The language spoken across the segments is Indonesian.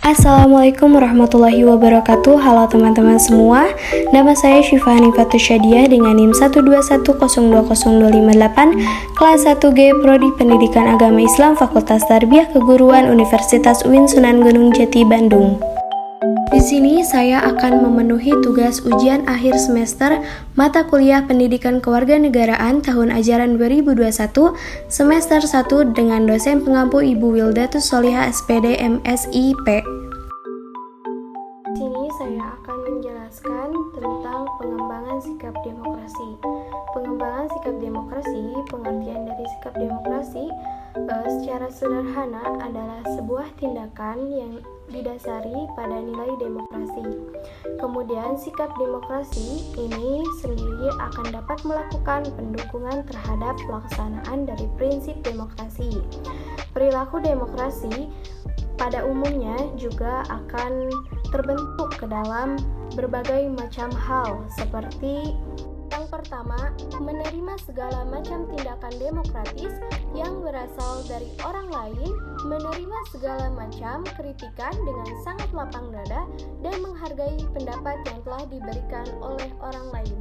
Assalamualaikum warahmatullahi wabarakatuh. Halo teman-teman semua. Nama saya Syifa Hanifatus Syadiah dengan NIM 121020258, kelas 1G Prodi Pendidikan Agama Islam Fakultas Tarbiyah Keguruan Universitas UIN Sunan Gunung Jati, Bandung. Di sini saya akan memenuhi tugas ujian akhir semester mata kuliah Pendidikan Kewarganegaraan tahun ajaran 2021 semester 1 dengan dosen pengampu Ibu Wildatus Solihah SPD MSIP. Di sini saya akan menjelaskan tentang pengembangan sikap demokrasi. Pengembangan sikap demokrasi, pengertian dari sikap demokrasi secara sederhana adalah sebuah tindakan yang didasari pada nilai demokrasi. Kemudian sikap demokrasi ini sendiri akan dapat melakukan pendukungan terhadap pelaksanaan dari prinsip demokrasi. Perilaku demokrasi pada umumnya juga akan terbentuk ke dalam berbagai macam hal, seperti yang pertama, menerima segala macam tindakan demokratis yang berasal dari orang lain, menerima segala macam kritikan dengan sangat lapang dada, dan menghargai pendapat yang telah diberikan oleh orang lain.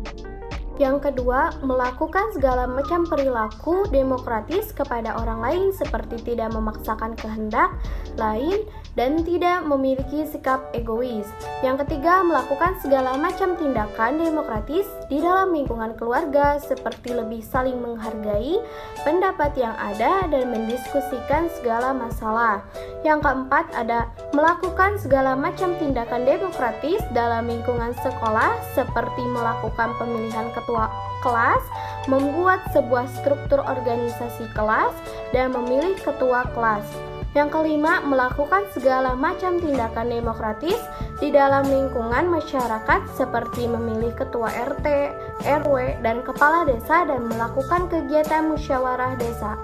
Yang kedua, melakukan segala macam perilaku demokratis kepada orang lain seperti tidak memaksakan kehendak lain dan tidak memiliki sikap egois. Yang ketiga, melakukan segala macam tindakan demokratis di dalam lingkungan keluarga seperti lebih saling menghargai pendapat yang ada dan mendiskusikan segala masalah. Yang keempat, ada melakukan segala macam tindakan demokratis dalam lingkungan sekolah seperti melakukan pemilihan ketua kelas, membuat sebuah struktur organisasi kelas, dan memilih ketua kelas. Yang kelima, melakukan segala macam tindakan demokratis di dalam lingkungan masyarakat seperti memilih ketua RT, RW, dan kepala desa dan melakukan kegiatan musyawarah desa.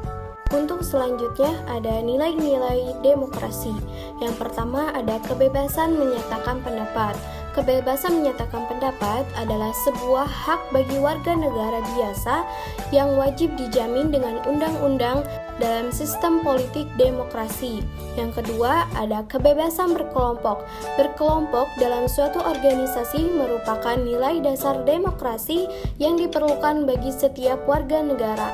Untuk selanjutnya ada nilai-nilai demokrasi. Yang pertama ada kebebasan menyatakan pendapat. Kebebasan menyatakan pendapat adalah sebuah hak bagi warga negara biasa yang wajib dijamin dengan undang-undang dalam sistem politik demokrasi. Yang kedua, ada kebebasan berkelompok. Berkelompok dalam suatu organisasi merupakan nilai dasar demokrasi yang diperlukan bagi setiap warga negara.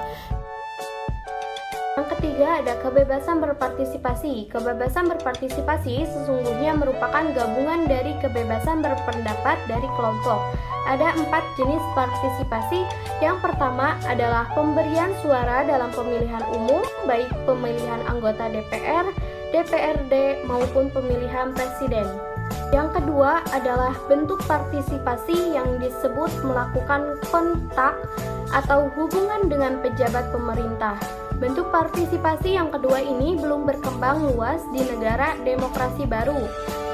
Yang ketiga ada kebebasan berpartisipasi. Kebebasan berpartisipasi sesungguhnya merupakan gabungan dari kebebasan berpendapat dari kelompok. Ada 4 jenis partisipasi. Yang pertama adalah pemberian suara dalam pemilihan umum, baik pemilihan anggota DPR, DPRD maupun pemilihan presiden. Yang kedua adalah bentuk partisipasi yang disebut melakukan kontak atau hubungan dengan pejabat pemerintah. Bentuk partisipasi yang kedua ini belum berkembang luas di negara demokrasi baru.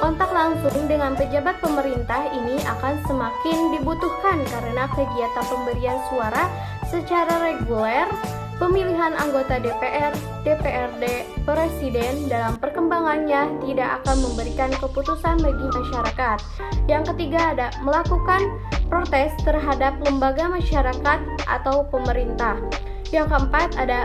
Kontak langsung dengan pejabat pemerintah ini akan semakin dibutuhkan karena kegiatan pemberian suara secara reguler, pemilihan anggota DPR, DPRD, presiden dalam perkembangannya tidak akan memberikan keputusan bagi masyarakat. Yang ketiga ada melakukan protes terhadap lembaga masyarakat atau pemerintah. Yang keempat ada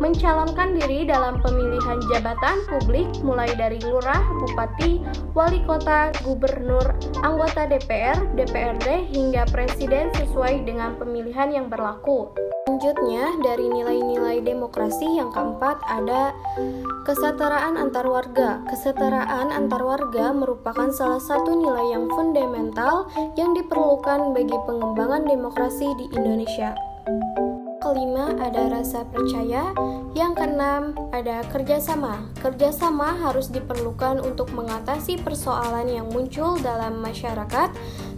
mencalonkan diri dalam pemilihan jabatan publik mulai dari lurah, bupati, wali kota, gubernur, anggota DPR, DPRD hingga presiden sesuai dengan pemilihan yang berlaku. Selanjutnya, dari nilai-nilai demokrasi yang keempat ada kesetaraan antar warga. Kesetaraan antar warga merupakan salah satu nilai yang fundamental yang diperlukan bagi pengembangan demokrasi di Indonesia. Kelima ada rasa percaya. Yang keenam ada kerjasama. Kerjasama harus diperlukan untuk mengatasi persoalan yang muncul dalam masyarakat.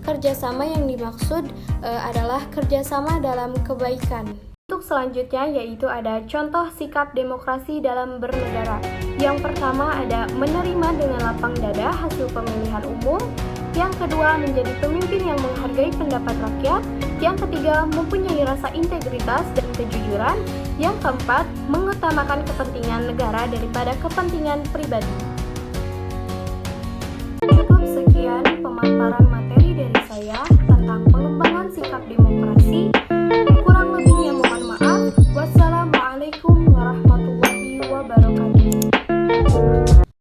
Kerjasama yang dimaksud adalah kerjasama dalam kebaikan. Untuk selanjutnya yaitu ada contoh sikap demokrasi dalam bernegara. Yang pertama ada menerima dengan lapang dada hasil pemilihan umum. Yang kedua, menjadi pemimpin yang menghargai pendapat rakyat. Yang ketiga, mempunyai rasa integritas dan kejujuran. Yang keempat, mengutamakan kepentingan negara daripada kepentingan pribadi. Cukup sekian pemaparan materi dari saya tentang pengembangan sikap demokrasi.